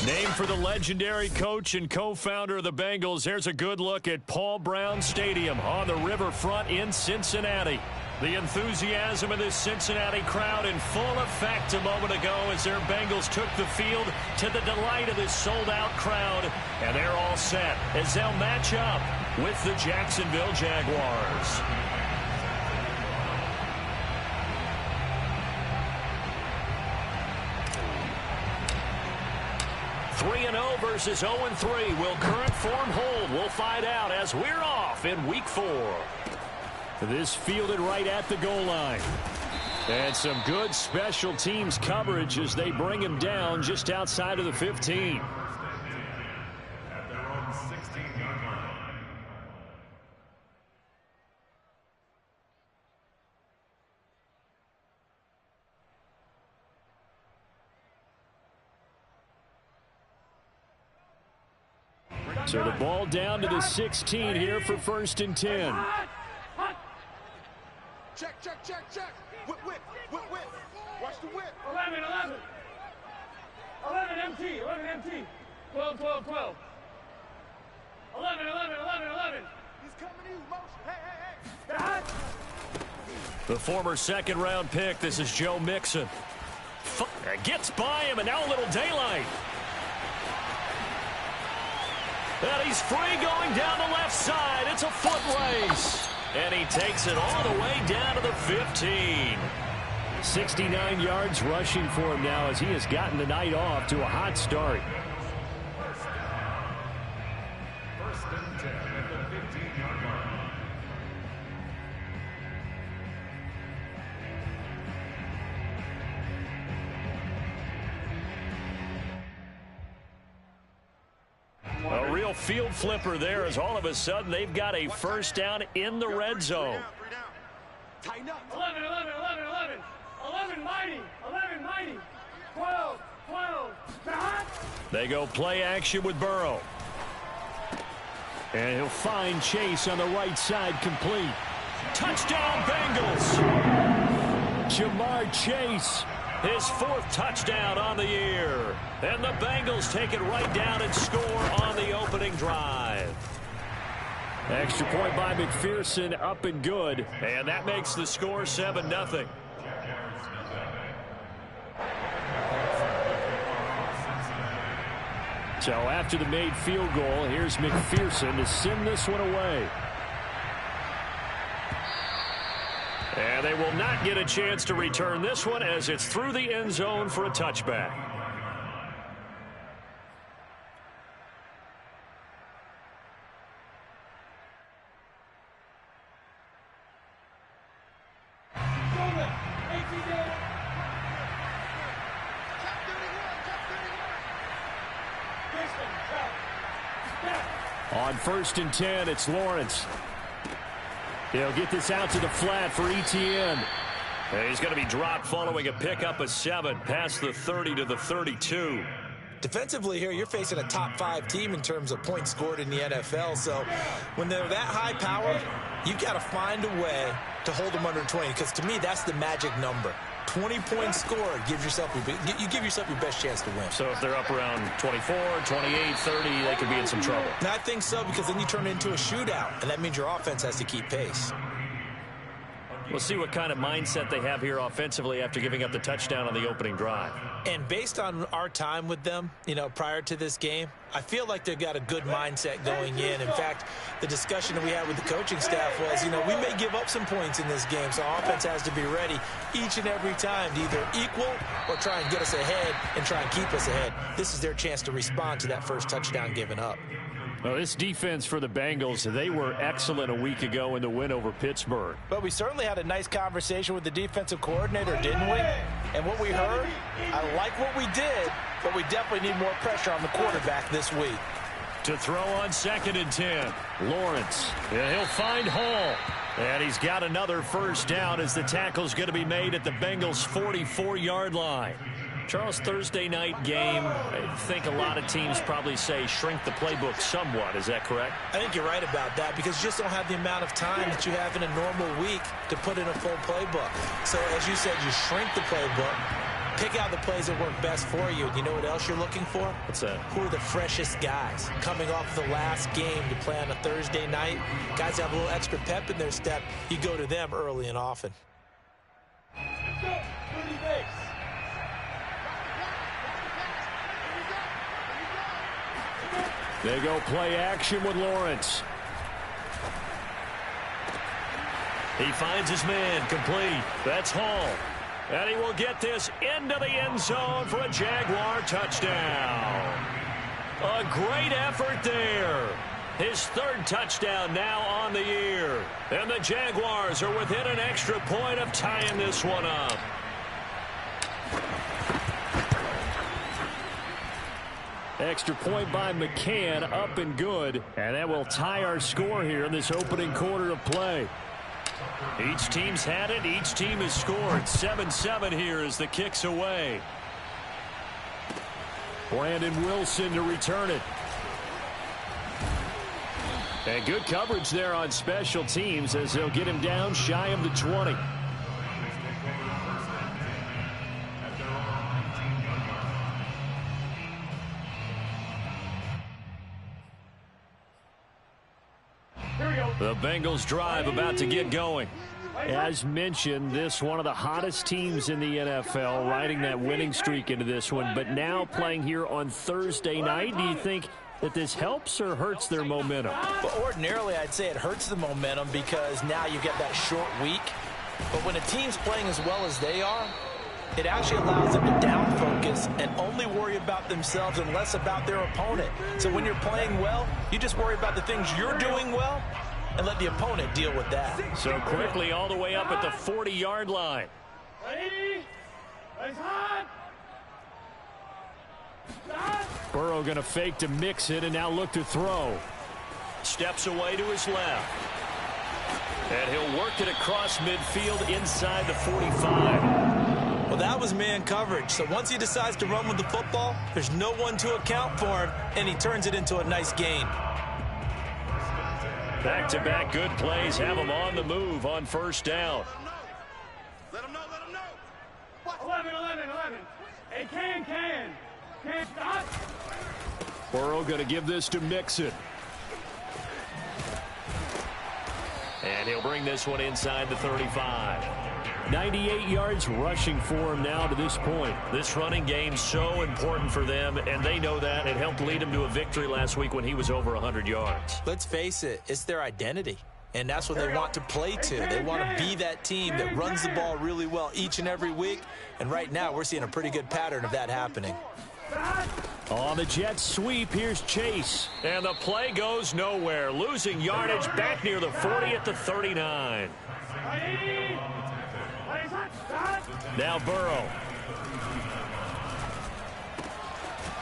Named for the legendary coach and co-founder of the Bengals, here's a good look at Paul Brown Stadium on the riverfront in Cincinnati. The enthusiasm of this Cincinnati crowd in full effect a moment ago as their Bengals took the field to the delight of this sold-out crowd. And they're all set as they'll match up with the Jacksonville Jaguars. 3-0 versus 0-3. Will current form hold? We'll find out as we're off in Week 4. This fielded right at the goal line. And some good special teams coverage as they bring him down just outside of the 15. At their own 16-yard line. So the ball down to the 16 here for 1st and 10. Check. Whip. Watch the whip. 11. 11 MT. 12. 11. He's coming in motion. Hey. The former second-round pick, this is Joe Mixon. Gets by him, and now a little daylight. And he's free going down the left side. It's a foot race. And he takes it all the way down to the 15. 69 yards rushing for him now as he has gotten the night off to a hot start. First and 10 at the 15-yard line. A real field flipper there as all of a sudden they've got a first down in the red zone. Tighten up. 11 mighty. 12. They go play action with Burrow. And he'll find Chase on the right side complete. Touchdown Bengals! Jamar Chase, his 4th touchdown on the year. And the Bengals take it right down and score on the opening drive. Extra point by McPherson, up and good. And that makes the score 7-0. So after the made field goal, here's McPherson to send this one away. And they will not get a chance to return this one as it's through the end zone for a touchback. On 1st and 10, it's Lawrence. He'll get this out to the flat for Etienne. And he's going to be dropped following a pickup of 7 past the 30 to the 32. Defensively here, you're facing a top 5 team in terms of points scored in the NFL. So when they're that high power, you got to find a way to hold them under 20. Because to me, that's the magic number. 20 points scored, you give yourself your best chance to win. So if they're up around 24, 28, 30, they could be in some trouble. And I think so, because then you turn it into a shootout, and that means your offense has to keep pace. We'll see what kind of mindset they have here offensively after giving up the touchdown on the opening drive. And based on our time with them, prior to this game, I feel like they've got a good mindset going in. In fact, the discussion that we had with the coaching staff was, we may give up some points in this game, so our offense has to be ready each and every time to either equal or try and get us ahead and try and keep us ahead. This is their chance to respond to that first touchdown given up. Well, this defense for the Bengals, they were excellent a week ago in the win over Pittsburgh. But we certainly had a nice conversation with the defensive coordinator, didn't we? And what we heard, I like what we did, but we definitely need more pressure on the quarterback this week. To throw on 2nd and 10, Lawrence. And he'll find Hall. And he's got another first down as the tackle's going to be made at the Bengals' 44-yard line. Charles, Thursday night game, I think a lot of teams probably say shrink the playbook somewhat. Is that correct? I think you're right about that, because you just don't have the amount of time that you have in a normal week to put in a full playbook. So as you said, you shrink the playbook, Pick out the plays that work best for you. And you know what else you're looking for? What's that? Who are the freshest guys coming off the last game to play on a Thursday night? Guys have a little extra pep in their step. You go to them early and often. They go play action with Lawrence. He finds his man, complete. That's Hall. And he will get this into the end zone for a Jaguar touchdown. A great effort there. His third touchdown now on the year. And the Jaguars are within an extra point of tying this one up. Extra point by McCann, up and good. And that will tie our score here in this opening quarter of play. Each team's had it. Each team has scored. 7-7 here as the kick's away. Brandon Wilson to return it. And good coverage there on special teams as they'll get him down shy of the 20. The Bengals drive about to get going. As mentioned, this one of the hottest teams in the NFL, riding that winning streak into this one, but now playing here on Thursday night. Do you think that this helps or hurts their momentum? Well, ordinarily, I'd say it hurts the momentum because now you get that short week. But when a team's playing as well as they are, it actually allows them to down focus and only worry about themselves and less about their opponent. So when you're playing well, you just worry about the things you're doing well and let the opponent deal with that. So quickly all the way up at the 40-yard line. Ready? Raise hot. Burrow going to fake to mix it and now look to throw. Steps away to his left. And he'll work it across midfield inside the 45. Well, that was man coverage. So once he decides to run with the football, there's no one to account for him, and he turns it into a nice gain. Back-to-back good plays have him on the move on first down. Let him know, let him know. 11. Hey, can stop. Burrow going to give this to Mixon. And he'll bring this one inside the 35. 98 yards rushing for him now to this point. This running game so important for them, and they know that. It helped lead him to a victory last week when he was over 100 yards. Let's face it, it's their identity, and that's what they want to play to. They want to be that team that runs the ball really well each and every week, and right now we're seeing a pretty good pattern of that happening. On the Jets sweep, here's Chase. And the play goes nowhere. Losing yardage back near the 40 at the 39. Now Burrow.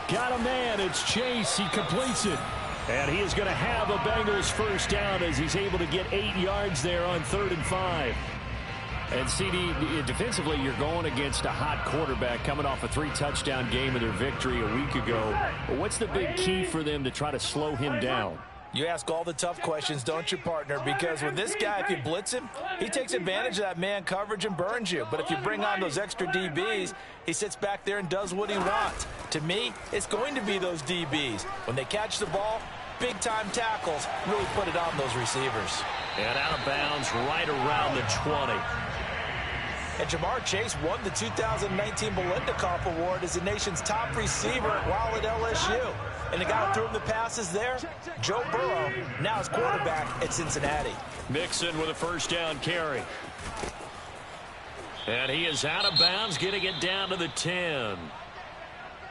Got a man. It's Chase. He completes it. And he is going to have a Bengals first down as he's able to get 8 yards there on 3rd and 5. And CD, defensively, you're going against a hot quarterback coming off a 3-touchdown game of their victory a week ago. What's the big key for them to try to slow him down? You ask all the tough questions, don't you, partner? Because with this guy, if you blitz him, he takes advantage of that man coverage and burns you. But if you bring on those extra DBs, he sits back there and does what he wants. To me, it's going to be those DBs. When they catch the ball, big-time tackles really put it on those receivers. And out of bounds right around the 20. And Jamar Chase won the 2019 Belendikoff Award as the nation's top receiver while at LSU. And the guy who threw him the passes there, Joe Burrow, now his quarterback at Cincinnati. Mixon with a first down carry. And he is out of bounds, getting it down to the 10.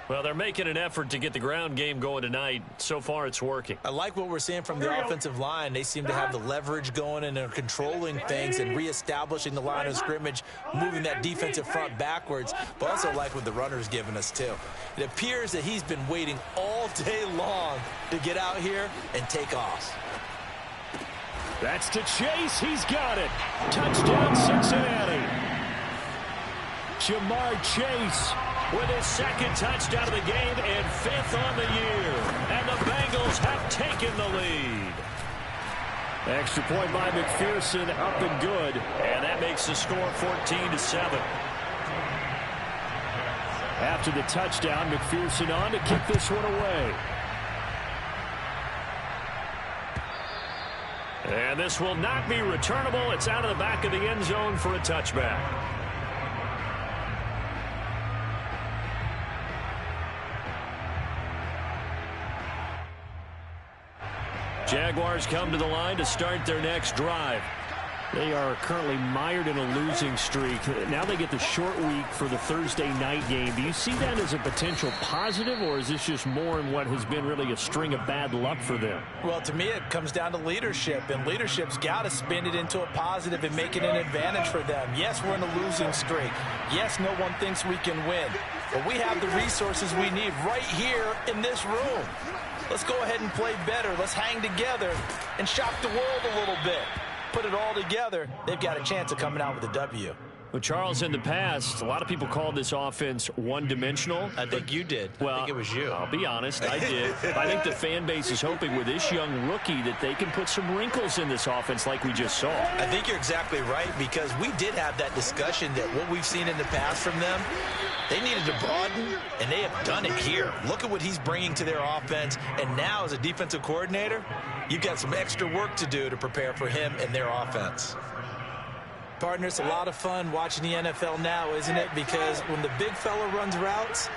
Well, they're making an effort to get the ground game going tonight. So far, it's working. I like what we're seeing from the offensive line. They seem to have the leverage going and they're controlling things and reestablishing the line of scrimmage, moving that defensive front backwards. But also like what the runner's given us, too. It appears that he's been waiting all day long to get out here and take off. That's to Chase. He's got it. Touchdown, Cincinnati. Jamar Chase with his second touchdown of the game and 5th on the year. And the Bengals have taken the lead. Extra point by McPherson, up and good. And that makes the score 14-7. After the touchdown, McPherson on to kick this one away. And this will not be returnable. It's out of the back of the end zone for a touchback. Jaguars come to the line to start their next drive. They are currently mired in a losing streak. Now they get the short week for the Thursday night game. Do you see that as a potential positive, or is this just more in what has been really a string of bad luck for them? Well, to me, it comes down to leadership, and leadership's got to spin it into a positive and make it an advantage for them. Yes, we're in a losing streak. Yes, no one thinks we can win, but we have the resources we need right here in this room. Let's go ahead and play better. Let's hang together and shock the world a little bit. Put it all together, they've got a chance of coming out with a W. Well, Charles, in the past, a lot of people called this offense one-dimensional. I think you did. Well, I think it was you. I'll be honest, I did. I think the fan base is hoping with this young rookie that they can put some wrinkles in this offense like we just saw. I think you're exactly right, because we did have that discussion that what we've seen in the past from them, they needed to broaden, and they have done it here. Look at what he's bringing to their offense, and now as a defensive coordinator, you've got some extra work to do to prepare for him and their offense. Partner, it's a lot of fun watching the NFL now, isn't it? Because when the big fella runs routes,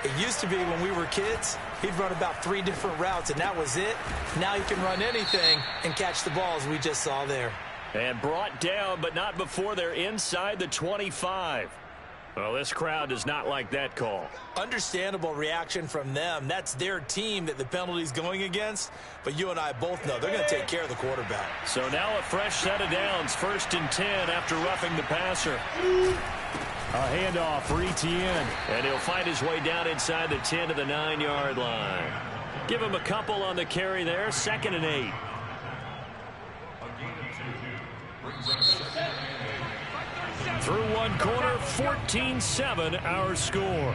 it used to be when we were kids, he'd run about 3 different routes, and that was it. Now he can run anything and catch the balls we just saw there. And brought down, but not before they're inside the 25. Well, this crowd does not like that call. Understandable reaction from them. That's their team that the penalty's going against. But you and I both know they're going to take care of the quarterback. So now a fresh set of downs. 1st and 10 after roughing the passer. A handoff for Etienne. And he'll find his way down inside the 10 to the 9-yard line. Give him a couple on the carry there. 2nd and 8. Through one quarter, 14-7 our score.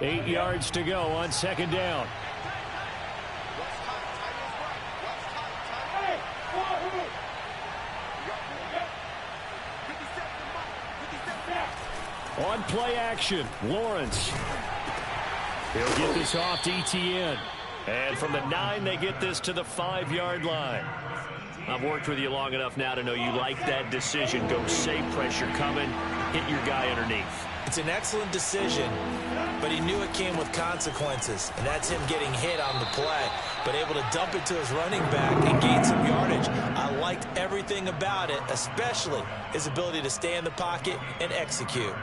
Eight yards to go on 2nd down. On play action, Lawrence. He'll get this off to Etienne. And from the 9, they get this to the 5-yard line. I've worked with you long enough now to know you like that decision. Go safe, pressure coming, hit your guy underneath. It's an excellent decision, but he knew it came with consequences, and that's him getting hit on the play, but able to dump it to his running back and gain some yardage. I liked everything about it, especially his ability to stay in the pocket and execute.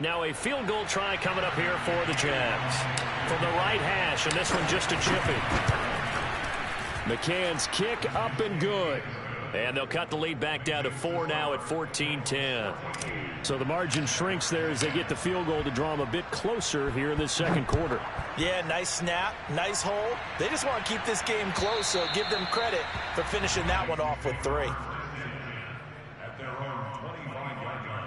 Now a field goal try coming up here for the Jags. From the right hash, and this one just a chippy. McCann's kick up and good. And they'll cut the lead back down to 4 now at 14-10. So the margin shrinks there as they get the field goal to draw them a bit closer here in this 2nd quarter. Yeah, nice snap, nice hold. They just want to keep this game close, so give them credit for finishing that one off with 3. At their own 25-yard line.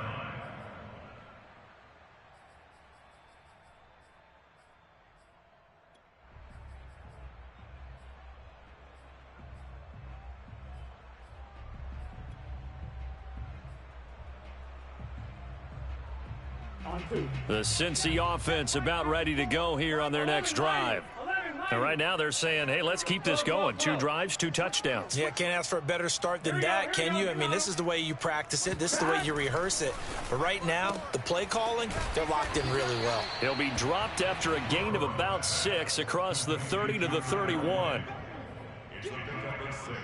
The Cincy offense about ready to go here on their next drive. And right now they're saying, hey, let's keep this going. 2 drives, 2 touchdowns. Yeah, can't ask for a better start than that, can you? I mean, this is the way you practice it. This is the way you rehearse it. But right now, the play calling, they're locked in really well. He'll be dropped after a gain of about 6 across the 30 to the 31. It's a pickup of 6.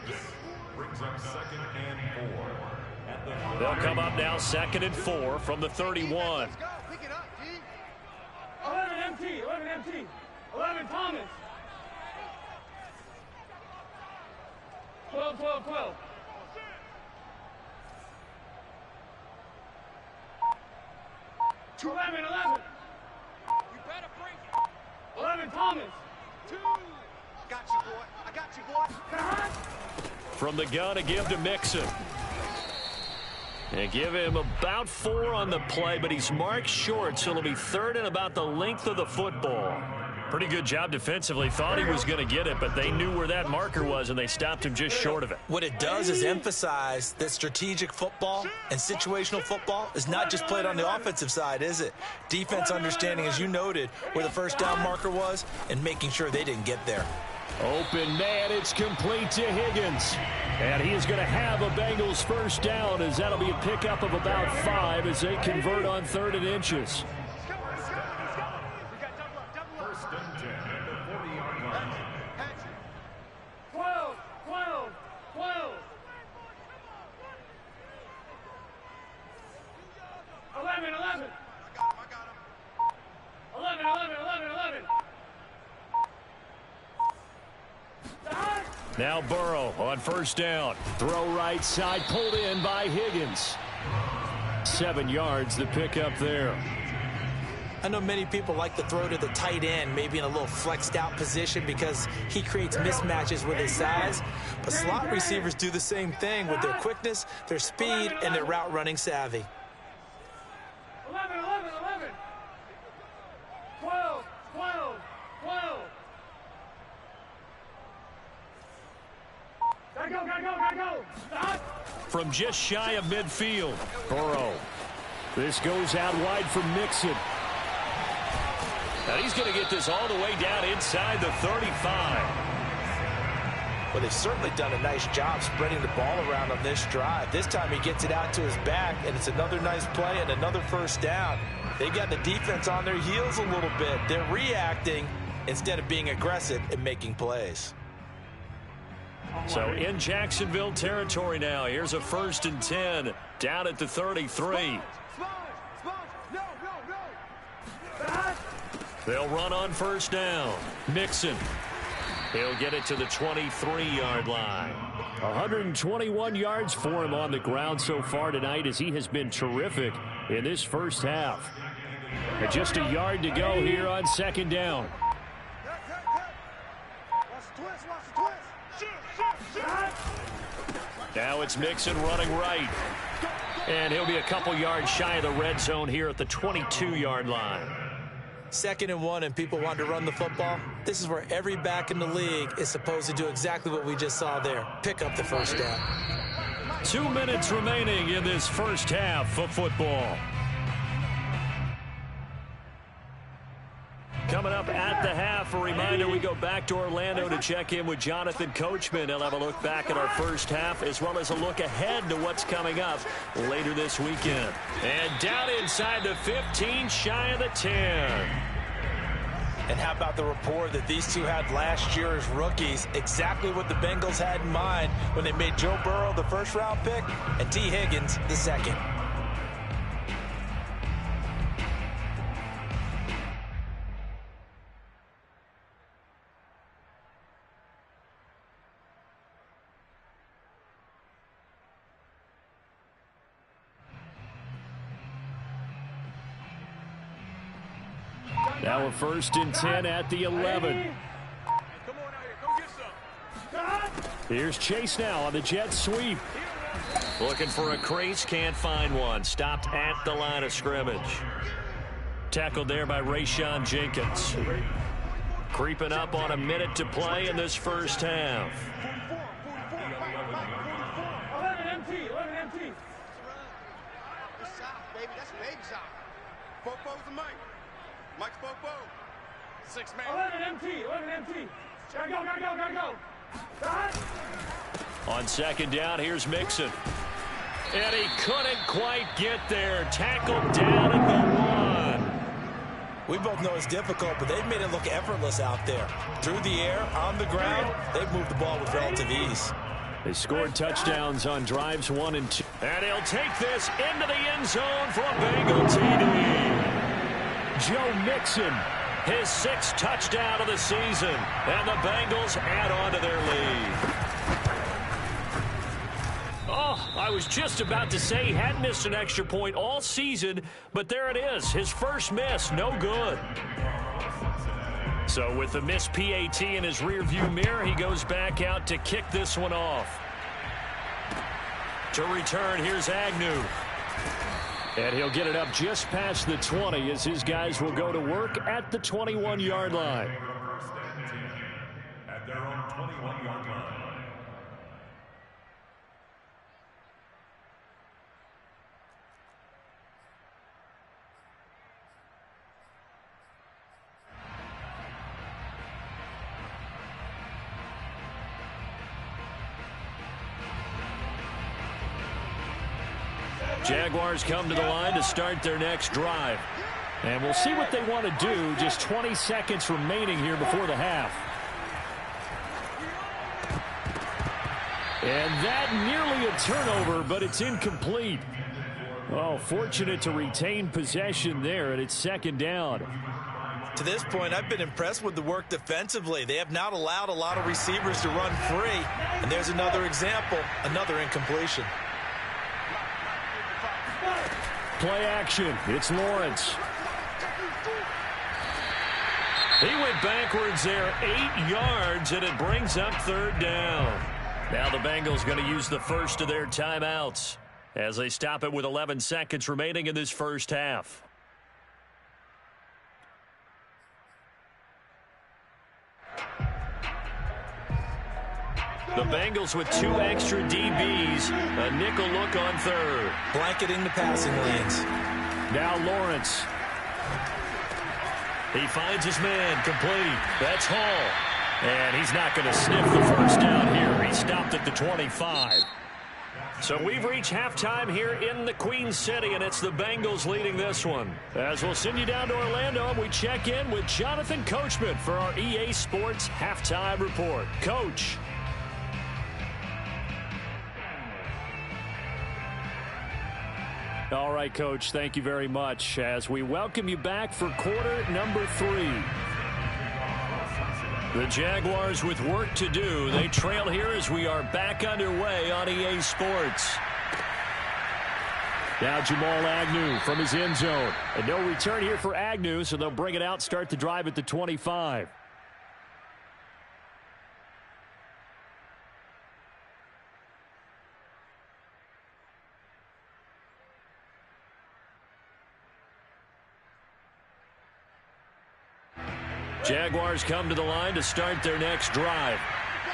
Brings up 2nd and 4. They'll come up now 2nd and 4 from the 31. 11 MT, 11 MT, 11 Thomas. 12, 12, 12. 11, 11. You better bring it. 11 Thomas. 2. Got you, boy. I got you, boy. From the gun, a give to Mixon. They give him about 4 on the play, but he's marked short, so it'll be 3rd and about the length of the football. Pretty good job defensively. Thought he was going to get it, but they knew where that marker was, and they stopped him just short of it. What it does is emphasize that strategic football and situational football is not just played on the offensive side, is it? Defense understanding, as you noted, where the first down marker was and making sure they didn't get there. Open man, it's complete to Higgins. And he is going to have a Bengals first down, as that'll be a pickup of about 5 as they convert on 3rd and inches. First and 10 at the 40-yard line. 12, 12, 12. 11, 11. 11, 11, 11, 11. Now Burrow on first down. Throw right side, pulled in by Higgins. 7 yards, the pickup there. I know many people like to throw to the tight end, maybe in a little flexed out position because he creates mismatches with his size. But slot receivers do the same thing with their quickness, their speed, and their route running savvy. 11, 11, 11. 12, 12, 12. Gotta go, gotta go, gotta go. Stop. From just shy of midfield, Burrow. This goes out wide for Mixon. And he's going to get this all the way down inside the 35. Well, they've certainly done a nice job spreading the ball around on this drive. This time he gets it out to his back, and it's another nice play and another first down. They've got the defense on their heels a little bit. They're reacting instead of being aggressive and making plays. So in Jacksonville territory now. Here's a 1st and 10 down at the 33. They'll run on first down. Mixon. He'll get it to the 23-yard line. 121 yards for him on the ground so far tonight, as he has been terrific in this first half. And just a yard to go here on 2nd down. Now it's Mixon running right. And he'll be a couple yards shy of the red zone here at the 22-yard line. 2nd and 1 and people want to run the football. This is where every back in the league is supposed to do exactly what we just saw there. Pick up the first down. 2 minutes remaining in this first half of football. Coming up at the half, a reminder, we go back to Orlando to check in with Jonathan Coachman. He'll have a look back at our first half, as well as a look ahead to what's coming up later this weekend. And down inside the 15, shy of the 10. And how about the rapport that these two had last year as rookies? Exactly what the Bengals had in mind when they made Joe Burrow the first-round pick and T. Higgins the second. Now a 1st and 10 at the 11. Come on out here, go get some. Here's Chase now on the jet sweep. Looking for a crease, can't find one. Stopped at the line of scrimmage. Tackled there by Rayshon Jenkins. Creeping up on a minute to play in this first half. 11 MT, 11 MT. It's soft, baby. That's baby soft. Fofo's the Mike. Mike's Fofo. 6 man. 11 MT, 11 MT. Gotta go, gotta go, gotta go. On 2nd down, here's Mixon. And he couldn't quite get there. Tackled down at the 1. We both know it's difficult, but they've made it look effortless out there. Through the air, on the ground, they've moved the ball with relative ease. They scored touchdowns on drives 1 and 2. And he'll take this into the end zone for a Bengal TD. Joe Mixon, his 6th touchdown of the season. And the Bengals add on to their lead. Oh, I was just about to say he hadn't missed an extra point all season, but there it is. His first miss, no good. So with the missed PAT in his rearview mirror, he goes back out to kick this one off. To return, here's Agnew. And he'll get it up just past the 20 as his guys will go to work at the 21-yard line. First and 10 at their own 21-yard line. Jaguars come to the line to start their next drive. And we'll see what they want to do. Just 20 seconds remaining here before the half. And that nearly a turnover, but it's incomplete. Oh, fortunate to retain possession there, and it's second down. To this point, I've been impressed with the work defensively. They have not allowed a lot of receivers to run free. And there's another example, another incompletion. Play action. It's Lawrence. He went backwards there 8 yards, and it brings up third down. Now the Bengals going to use the first of their timeouts as they stop it with 11 seconds remaining in this first half. The Bengals with 2 extra DBs. A nickel look on third. Blanketing the passing lanes. Now Lawrence. He finds his man complete. That's Hall. And he's not going to sniff the first down here. He stopped at the 25. So we've reached halftime here in the Queen City, and it's the Bengals leading this one. As we'll send you down to Orlando, and we check in with Jonathan Coachman for our EA Sports Halftime Report. Coach. All right, Coach, thank you very much as we welcome you back for quarter number 3. The Jaguars with work to do. They trail here as we are back underway on EA Sports. Now Jamal Agnew from his end zone. And no return here for Agnew, so they'll bring it out, start the drive at the 25. Jaguars come to the line to start their next drive.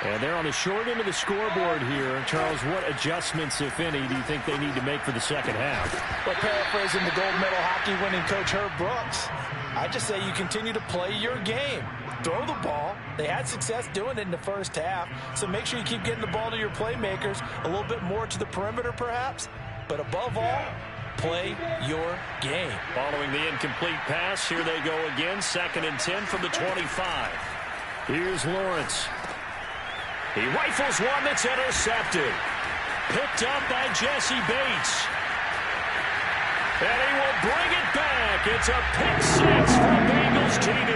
And they're on the short end of the scoreboard here. Charles, what adjustments, if any, do you think they need to make for the second half? Well, paraphrasing the gold medal hockey winning coach Herb Brooks, I just say you continue to play your game. Throw the ball. They had success doing it in the first half. So make sure you keep getting the ball to your playmakers, a little bit more to the perimeter perhaps. But above all, play your game. Following the incomplete pass, here they go again. 2nd and 10 from the 25. Here's Lawrence. He rifles one that's intercepted. Picked up by Jesse Bates. And he will bring it back. It's a pick 6 for Bengals TD.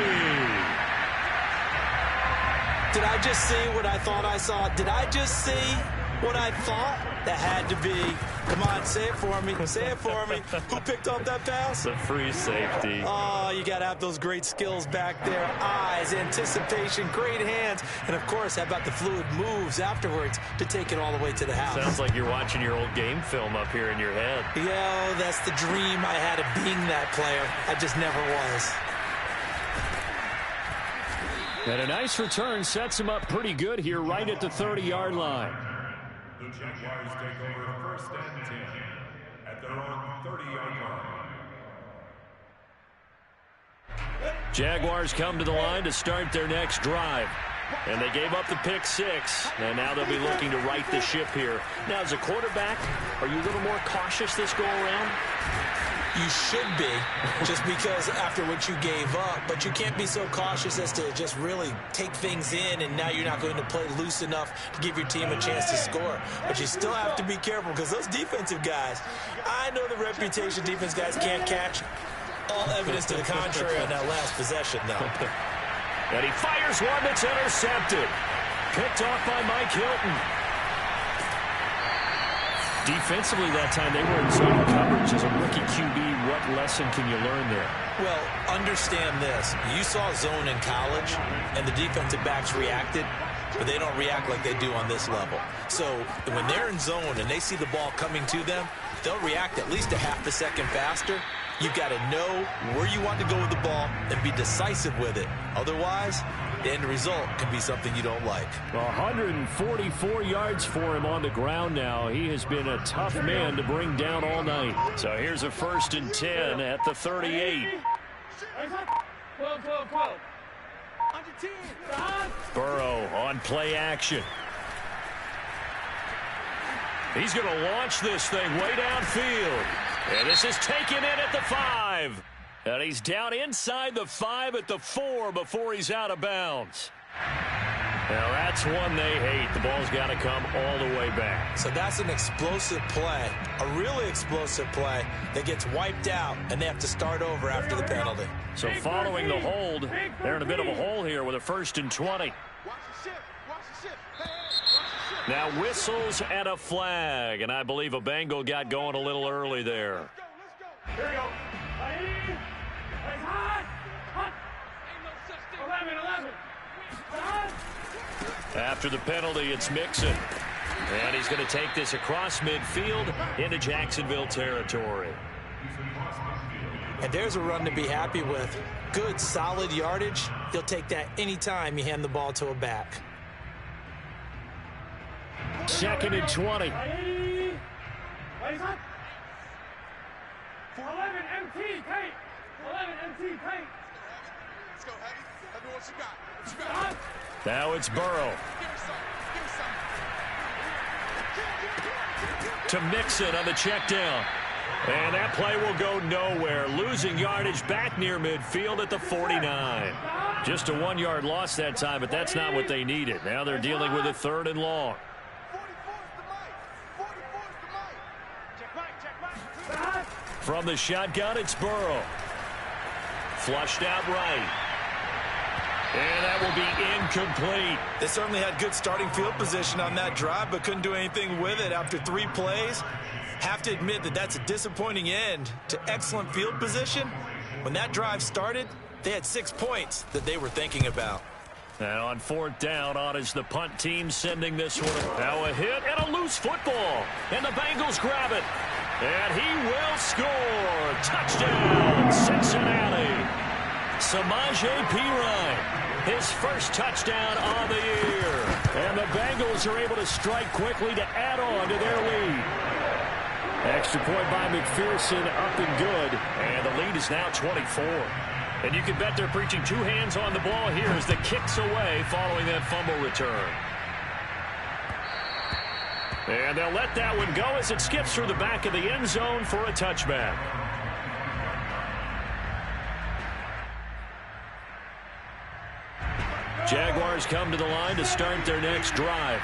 Did I just see what I thought I saw? Did I just see what I thought? That had to be. Come on, say it for me. Say it for me. Who picked up that pass? The free safety. Oh, you got to have those great skills back there. Eyes, anticipation, great hands. And, of course, how about the fluid moves afterwards to take it all the way to the house? Sounds like you're watching your old game film up here in your head. Yeah, that's the dream I had of being that player. I just never was. And a nice return sets him up pretty good here right at the 30-yard line. The Jaguars take over 1st and 10 at their own 30-yard line. Jaguars come to the line to start their next drive. And they gave up the pick 6, and now they'll be looking to right the ship here. Now, as a quarterback, are you a little more cautious this go-around? You should be, just because after what you gave up. But you can't be so cautious as to just really take things in, and now you're not going to play loose enough to give your team a chance to score. But you still have to be careful because those defensive guys, I know the reputation defense guys can't catch. All evidence to the contrary on that last possession, though. And he fires one that's intercepted. Picked off by Mike Hilton. Defensively that time, they were in zone coverage as a rookie QB. What lesson can you learn there? Well, understand this. You saw zone in college, and the defensive backs reacted. but they don't react like they do on this level. So when they're in zone and they see the ball coming to them, they'll react at least a half a second faster. You've got to know where you want to go with the ball and be decisive with it. Otherwise, the end result can be something you don't like. 144 yards for him on the ground now. He has been a tough man to bring down all night. So here's a 1st and 10 at the 38. 12. Under 10. Burrow on play action. He's going to launch this thing way downfield. And this is taken in at the 5. And he's down inside the 5 at the 4 before he's out of bounds. Now that's one they hate. The ball's got to come all the way back. So that's an explosive play, a really explosive play that gets wiped out, and they have to start over after the penalty. So following the hold, they're in a bit of a hole here with a 1st and 20. Now whistles and a flag, and I believe a Bengal got going a little early there. Here we go. 11. After the penalty, it's Mixon. And he's going to take this across midfield into Jacksonville territory. And there's a run to be happy with. Good, solid yardage. He'll take that anytime you hand the ball to a back. 2nd and 20. 11 MT, Kate. 11 MT, Kate. Let's go, Heavy. Heavy, what you got? What you got? Now it's Burrow. Give me some. To Mixon on the check down. And that play will go nowhere. Losing yardage back near midfield at the 49. Just a 1-yard loss that time, but that's not what they needed. Now they're dealing with a 3rd and long. 44's the mic. From the shotgun, it's Burrow. Flushed out right. And that will be incomplete. They certainly had good starting field position on that drive, but couldn't do anything with it after 3 plays. Have to admit that that's a disappointing end to excellent field position. When that drive started, they had 6 points that they were thinking about. Now on 4th down, on is the punt team sending this one. Now a hit and a loose football. And the Bengals grab it. And he will score. Touchdown, Cincinnati. Samaje Perine, his first touchdown of the year. And the Bengals are able to strike quickly to add on to their lead. Extra point by McPherson, up and good. And the lead is now 24. And you can bet they're preaching 2 hands on the ball here as the kick's away following that fumble return. And they'll let that one go as it skips through the back of the end zone for a touchback. Jaguars come to the line to start their next drive.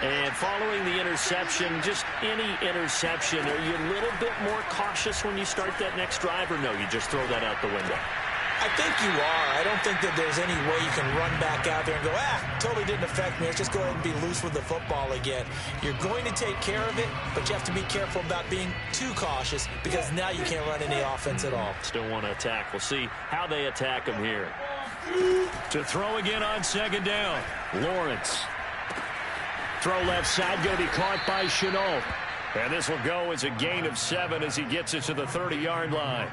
And following the interception, just any interception, are you a little bit more cautious when you start that next drive, or no, you just throw that out the window? I think you are. I don't think that there's any way you can run back out there and go, totally didn't affect me. Let's just go ahead and be loose with the football again. You're going to take care of it, but you have to be careful about being too cautious because now you can't run any offense at all. Still want to attack. We'll see how they attack him here. To throw again on 2nd down. Lawrence. Throw left side, going to be caught by Chenault. And this will go as a gain of 7 as he gets it to the 30-yard line.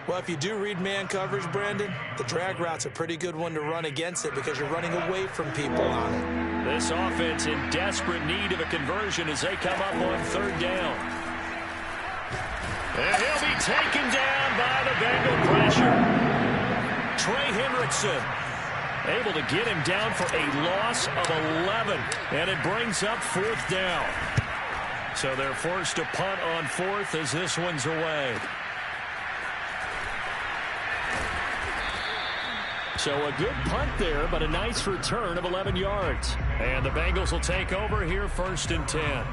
Well, if you do read man coverage, Brandon, the drag route's a pretty good one to run against it because you're running away from people on it. This offense in desperate need of a conversion as they come up on 3rd down. And he'll be taken down by the Bengal pressure. Trey Hendrickson able to get him down for a loss of 11. And it brings up 4th down. So they're forced to punt on 4th as this one's away. So a good punt there, but a nice return of 11 yards. And the Bengals will take over here 1st and 10.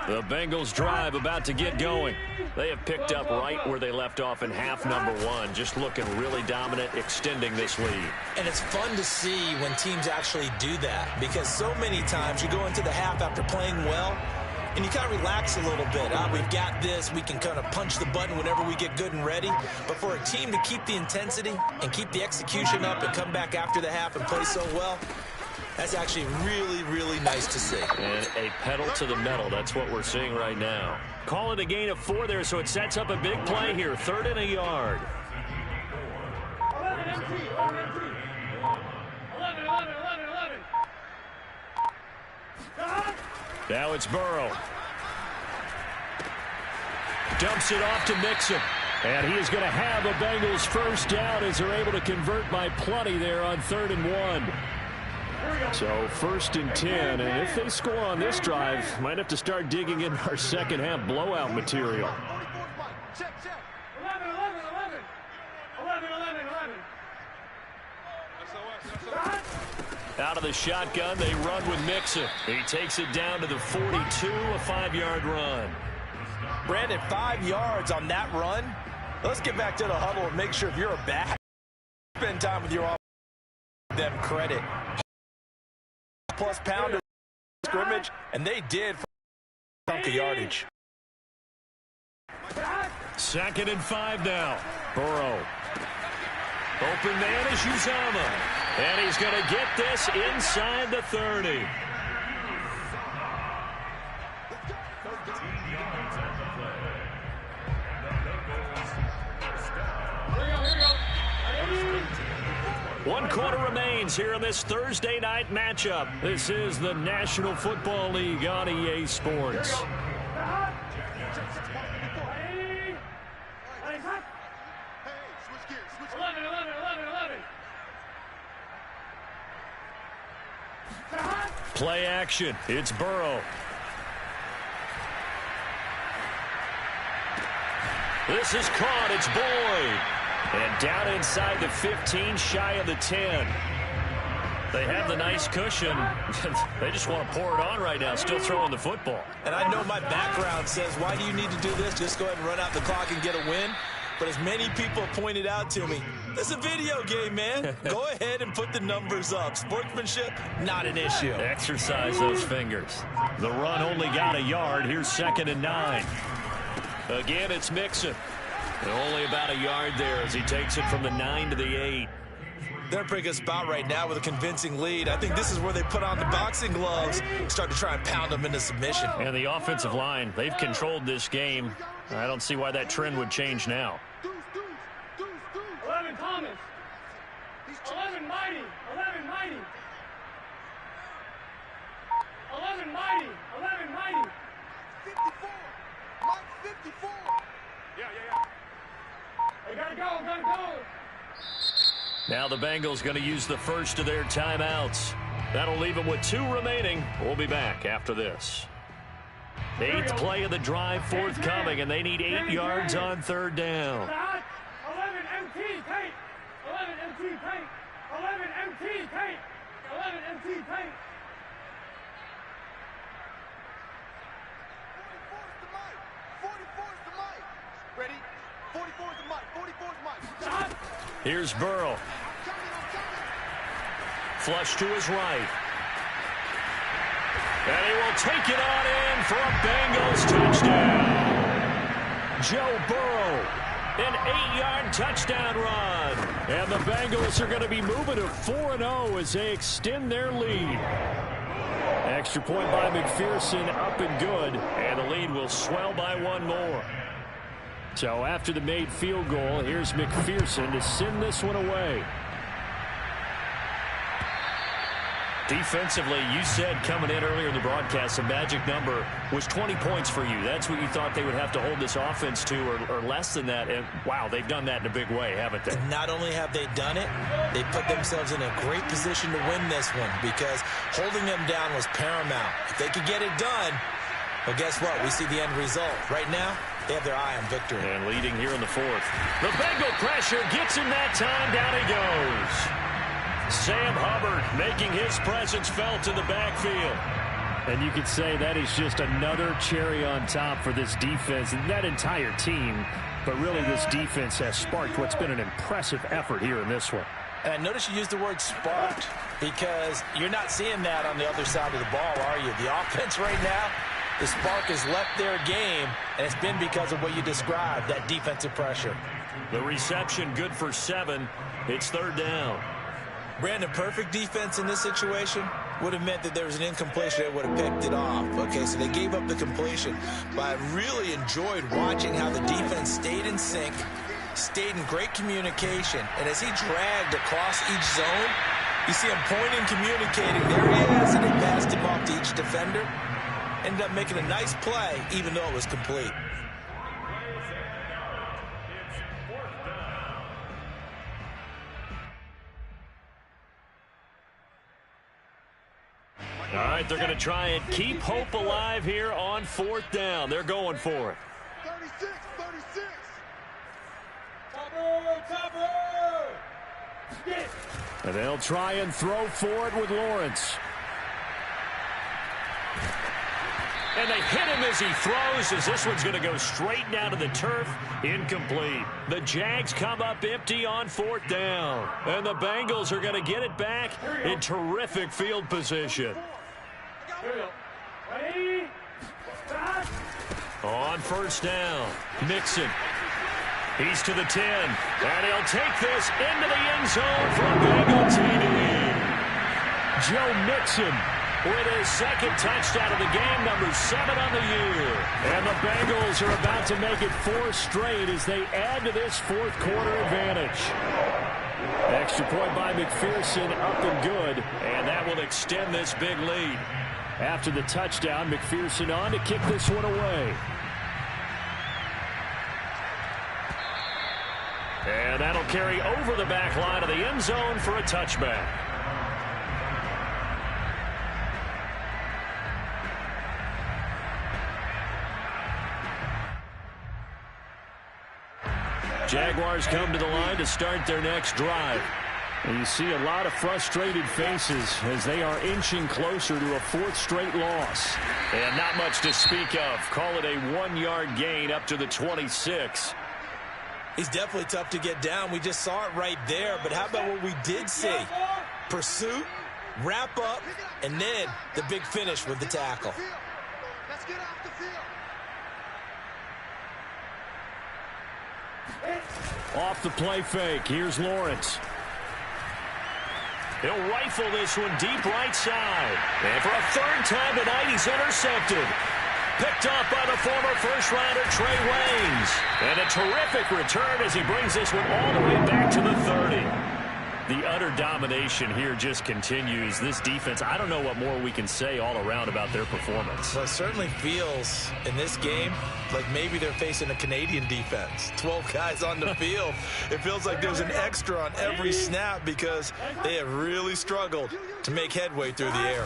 The The Bengals drive about to get going. They have picked up right where they left off in half number one, just looking really dominant, extending this lead. And it's fun to see when teams actually do that, because so many times you go into the half after playing well, and you kind of relax a little bit. We've got this. We can kind of punch the button whenever we get good and ready. But for a team to keep the intensity and keep the execution up and come back after the half and play so well, that's actually really, really nice to see. And a pedal to the metal. That's what we're seeing right now. Call it a gain of 4 there, so it sets up a big play here. 3rd and a yard. 11 MT. 11. Now it's Burrow. Dumps it off to Mixon. And he is going to have a Bengals first down as they're able to convert by plenty there on 3rd and 1. So 1st and 10, and if they score on this drive, might have to start digging in our second half blowout material. 11. Out of the shotgun, they run with Mixon. He takes it down to the 42, a 5-yard run. Brandon, 5 yards on that run. Let's get back to the huddle and make sure if you're a back, spend time with your offense, them credit. Plus pounder scrimmage, and they did for a chunk of yardage. 2nd and 5 now. Burrow. Open man is Uzama. And he's going to get this inside the 30. One quarter remains here in this Thursday night matchup. This is the National Football League on EA Sports. Play action. It's Burrow. This is caught. It's Boyd. And down inside the 15, shy of the 10. They have the nice cushion. They just want to pour it on right now, still throwing the football. And I know my background says, why do you need to do this? Just go ahead and run out the clock and get a win. But as many people pointed out to me, this is a video game, man. Go ahead and put the numbers up. Sportsmanship, not an issue. Exercise those fingers. The run only got a yard. Here's 2nd and 9. Again, it's Mixon. And only about a yard there as he takes it from the 9 to the 8. They're in a pretty good spot right now with a convincing lead. I think this is where they put on the boxing gloves and start to try and pound them into submission. And the offensive line, they've controlled this game. I don't see why that trend would change now. 11 Thomas. 11 Mighty. 11 Mighty. 11 Mighty. 11 Mighty. 54. Mike 54. Yeah. They gotta go. Now the Bengals going to use the first of their timeouts. That'll leave them with 2 remaining. We'll be back after this. 8th play of the drive forthcoming, and they need 8 yards on 3rd down. 11 MT tape. 11 MT tape. 11 MT tape. 11 MT tape. 44's the mic. Ready? 44's the mic. 44's the mic. Here's Burrow. Flush to his right. And he will take it on in for a Bengals touchdown. Joe Burrow, an 8-yard touchdown run. And the Bengals are going to be moving to 4-0 as they extend their lead. Extra point by McPherson, up and good. And the lead will swell by 1 more. So after the made field goal, here's McPherson to send this one away. Defensively, you said coming in earlier in the broadcast, the magic number was 20 points for you. That's what you thought they would have to hold this offense to, or less than that. And, wow, they've done that in a big way, haven't they? Not only have they done it, they put themselves in a great position to win this one because holding them down was paramount. If they could get it done, well, guess what? We see the end result. Right now, they have their eye on victory. And leading here in the 4th. The Bengal pressure gets him that time. Down he goes. Sam Hubbard making his presence felt in the backfield. And you could say that is just another cherry on top for this defense and that entire team. But really, this defense has sparked what's been an impressive effort here in this one. And notice you used the word sparked because you're not seeing that on the other side of the ball, are you? The offense right now, the spark has left their game, and it's been because of what you described, that defensive pressure. The reception good for 7. It's 3rd down. Brandon, perfect defense in this situation would have meant that there was an incompletion that would have picked it off. Okay, so they gave up the completion. But I really enjoyed watching how the defense stayed in sync, stayed in great communication, and as he dragged across each zone, you see him pointing, communicating. There he is, and he passed him off to each defender. Ended up making a nice play, even though it was complete. All right, they're going to try and keep hope alive here on 4th down. They're going for it. 36, 36. And they'll try and throw for it with Lawrence. And they hit him as he throws, as this one's going to go straight down to the turf. Incomplete. The Jags come up empty on 4th down. And the Bengals are going to get it back in terrific field position. On 1st down, Mixon. He's to the 10, and he'll take this into the end zone for a Bengal TD. Joe Mixon with his 2nd touchdown of the game, number 7 on the year. And the Bengals are about to make it 4 straight as they add to this 4th quarter advantage. Extra point by McPherson, up and good, and that will extend this big lead. After the touchdown, McPherson on to kick this one away. And that'll carry over the back line of the end zone for a touchback. Jaguars come to the line to start their next drive. And you see a lot of frustrated faces as they are inching closer to a 4th straight loss. And not much to speak of. Call it a 1-yard gain up to the 26. He's definitely tough to get down. We just saw it right there. But how about what we did see? Pursuit, wrap up, and then the big finish with the tackle. Let's get off the field. Off the play fake. Here's Lawrence. He'll rifle this one deep right side. And for a 3rd time tonight, he's intercepted. Picked off by the former first-rounder Trey Waynes. And a terrific return as he brings this one all the way back to the 30. The utter domination here just continues. This defense, I don't know what more we can say all around about their performance. Well, it certainly feels in this game like maybe they're facing a Canadian defense. 12 guys on the field. It feels like there's an extra on every snap because they have really struggled to make headway through the air.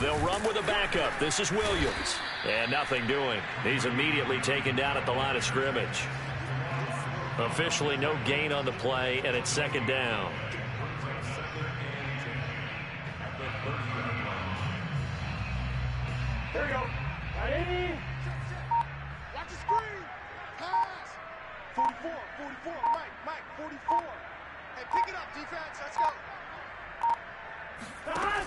They'll run with a backup. This is Williams. And nothing doing. He's immediately taken down at the line of scrimmage. Officially no gain on the play, and it's 2nd down. Here we go. Ready? Watch the screen. Pass. 44, 44. Mike, 44. Hey, pick it up, defense. Let's go. Pass.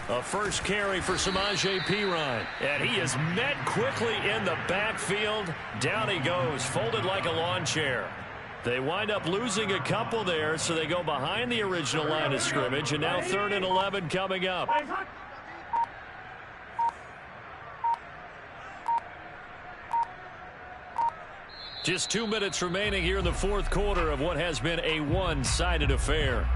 A first carry for Samaje Perine. And he is met quickly in the backfield. Down he goes, folded like a lawn chair. They wind up losing a couple there, so they go behind the original line of scrimmage, and now 3rd and 11 coming up. Just 2 minutes remaining here in the 4th quarter of what has been a one-sided affair.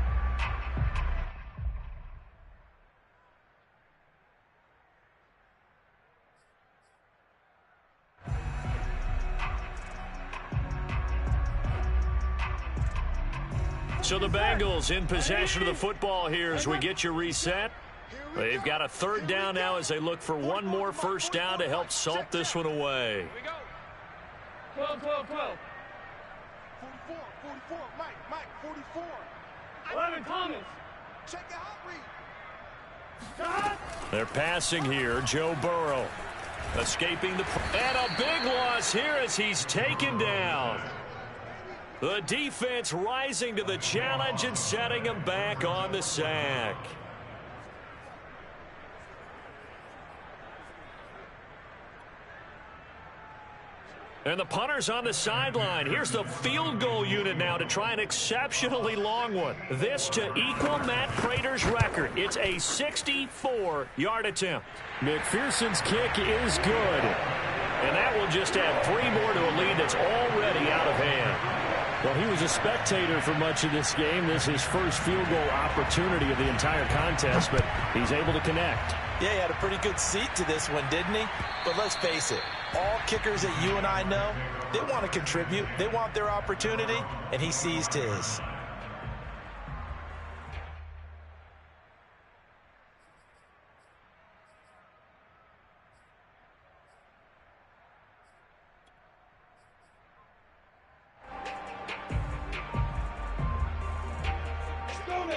So the Bengals in possession of the football here as we get you reset. They've got a 3rd down now as they look for one more first down to help salt this one away. 12, 12, 12. 44, 44. Mike, 44. 11 Thomas. Check the hot read. They're passing here. Joe Burrow escaping the... And a big loss here as he's taken down. The defense rising to the challenge and setting him back on the sack. And the punter's on the sideline. Here's the field goal unit now to try an exceptionally long one. This to equal Matt Prater's record. It's a 64-yard attempt. McPherson's kick is good. And that will just add 3 more to a lead that's already out of hand. Well, he was a spectator for much of this game. This is his first field goal opportunity of the entire contest, but he's able to connect. Yeah, he had a pretty good seat to this one, didn't he? But let's face it, all kickers that you and I know, they want to contribute. They want their opportunity, and he seized his.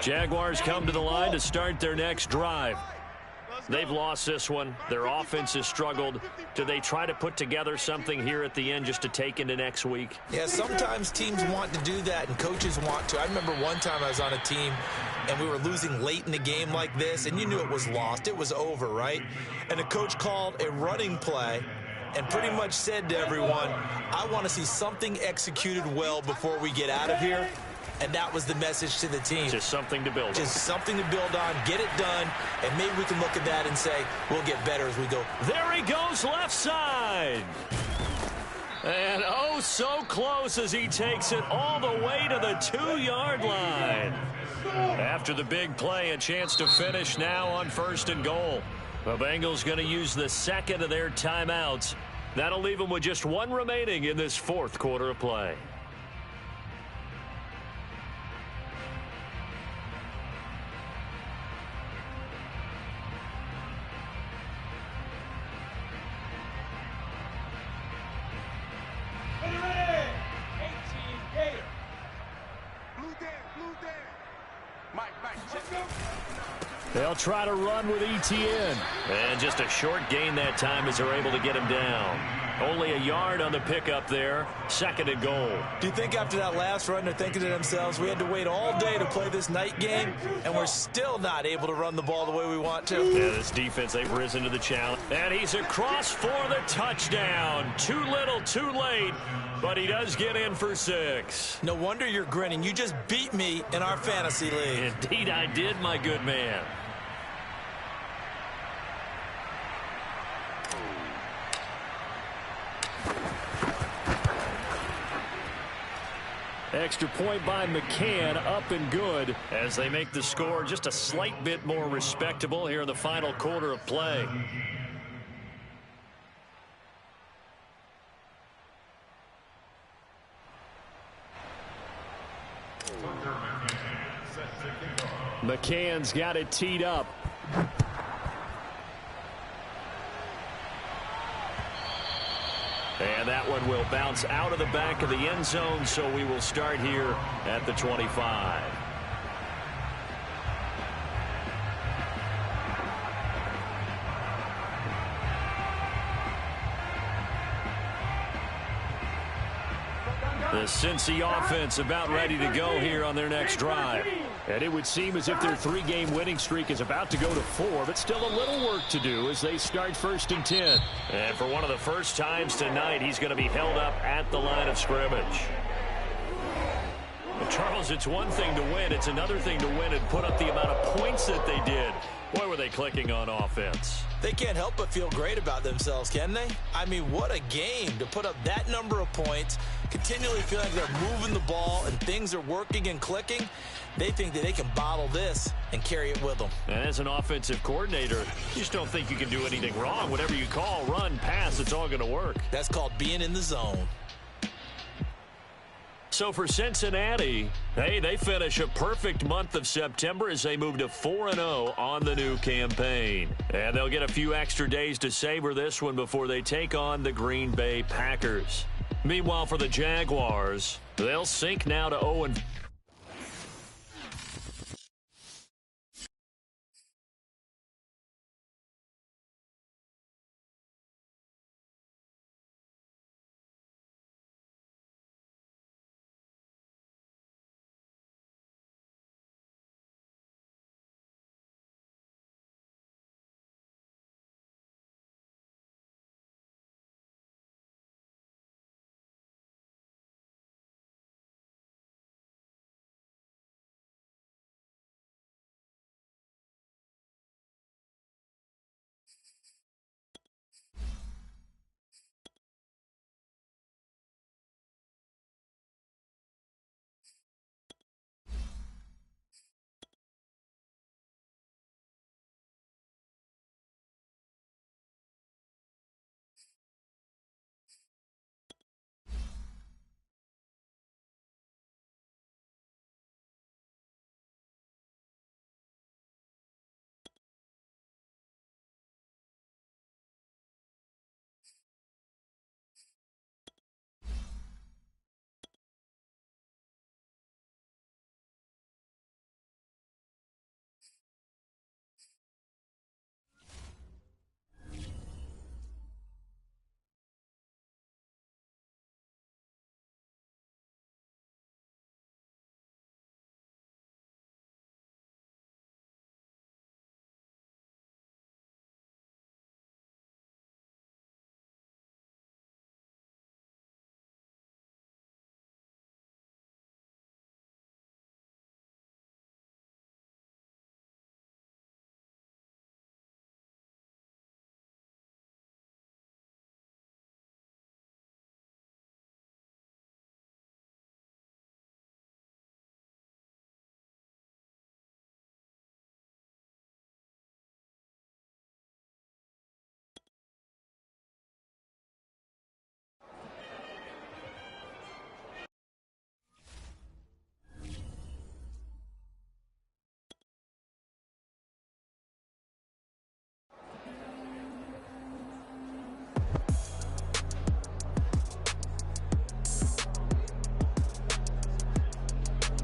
Jaguars come to the line to start their next drive. They've lost this one. Their offense has struggled. Do they try to put together something here at the end just to take into next week? Yeah, sometimes teams want to do that and coaches want to. I remember one time I was on a team and we were losing late in the game like this, and you knew it was lost. It was over, right? And the coach called a running play and pretty much said to everyone, I want to see something executed well before we get out of here. And that was the message to the team. Just something to build on. Just something to build on, get it done, and maybe we can look at that and say, we'll get better as we go. There he goes, left side. And oh, so close as he takes it all the way to the 2-yard line. After the big play, a chance to finish now on 1st and goal. The Bengals going to use the second of their timeouts. That'll leave them with just 1 remaining in this 4th quarter of play. They'll try to run with ETN. And just a short gain that time as they're able to get him down. Only a yard on the pickup there. 2nd and goal. Do you think after that last run they're thinking to themselves, we had to wait all day to play this night game, and we're still not able to run the ball the way we want to? Yeah, this defense, they've risen to the challenge. And he's across for the touchdown. Too little, too late, but he does get in for 6. No wonder you're grinning. You just beat me in our fantasy league. Indeed I did, my good man. Extra point by McCann, up and good. As they make the score just a slight bit more respectable here in the final quarter of play. McCann's got it teed up. And that one will bounce out of the back of the end zone, so we will start here at the 25. The Cincy offense about ready to go here on their next drive. And it would seem as if their 3-game winning streak is about to go to 4, but still a little work to do as they start 1st and 10. And for one of the first times tonight, he's going to be held up at the line of scrimmage. Well, Charles, it's one thing to win. It's another thing to win and put up the amount of points that they did. Boy, were they clicking on offense. They can't help but feel great about themselves, can they? I mean, what a game to put up that number of points, continually feeling like they're moving the ball and things are working and clicking. They think that they can bottle this and carry it with them. And as an offensive coordinator, you just don't think you can do anything wrong. Whatever you call, run, pass, it's all going to work. That's called being in the zone. So for Cincinnati, hey, they finish a perfect month of September as they move to 4-0 on the new campaign. And they'll get a few extra days to savor this one before they take on the Green Bay Packers. Meanwhile, for the Jaguars, they'll sink now to 0-4.